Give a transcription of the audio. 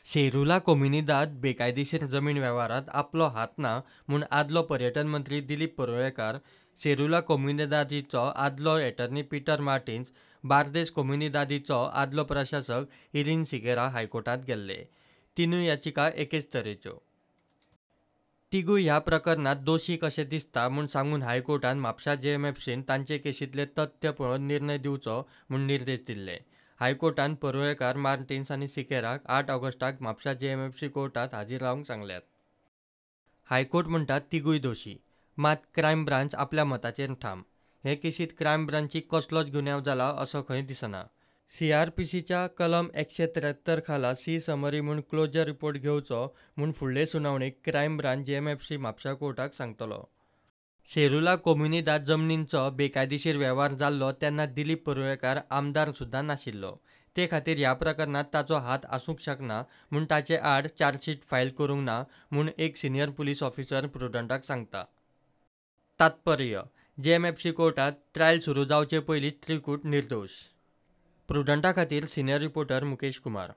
शेरूला कोमिनीदाद बेकायदेशीर जमीन व्यवहारात आपलो हात ना म्हूण आदलो पर्यटन मंत्री दिलीप परुळेकार, शेरूला कोमिनीदादीचो आदलो एटर्नी पीटर मार्टिन्स, बार्देस कोमिनीदादीचो आदलो प्रशासक इरिन सिगेरा हायकोर्टात गेल्ले. तिनूय याचिका एकेच तरेच्यो. तिगूय ह्या प्रकरणात दोशी कशें दिसता म्हूण सांगून हायकोर्टान म्हापसा जेएमएफसीन तांचे केशींतले तथ्य पळोवन निर्णय दिवचो म्हूण निर्देश दिल्ले. हायकोर्टान परुळेकार, मार्टिन्स आनी सिकेराक 8 ऑगस्टाक म्हापसा जेएमएफसी कोर्टात हाजीर रावंक सांगल्यात. हायकोर्ट म्हणटा तिगूय दोशी, मात क्रायम ब्रांच आपल्या मताचेर ठाम. हे केशींत क्रायम ब्रांचीक कसलोच गुन्यांव जाला असो खंय दिसना. सीआरपीसीच्या कलम 173 खाला सी समरी म्हूण क्लोजर रिपोर्ट घेवचो म्हूण फुडले सुनावणेक क्रायम ब्रांच जेएमएफसी म्हापसा कोर्टाक सांगतलो. शेरूला कोमिनीदाद जमनींचो बेकायदेशीर वेव्हार जाल्लो तेन्ना दिलीप परुळेकार आमदार सुद्दां नाशिल्लो. ते खातीर ह्या प्रकरणात ताचो हात आसूंक शकना म्हूण ताचे आड चार्जशीट फायल करूंक ना म्हूण एक सिनियर पुलीस ऑफिसर प्रुडंटाक सांगता. तात्पर्य: जेएमएफसी कोर्टात ट्रायल सुरू जावचे पयलींच त्रिकूट निर्दोश. प्रुडंटा खातीर सिनियर रिपोर्टर मुकेश कुमार.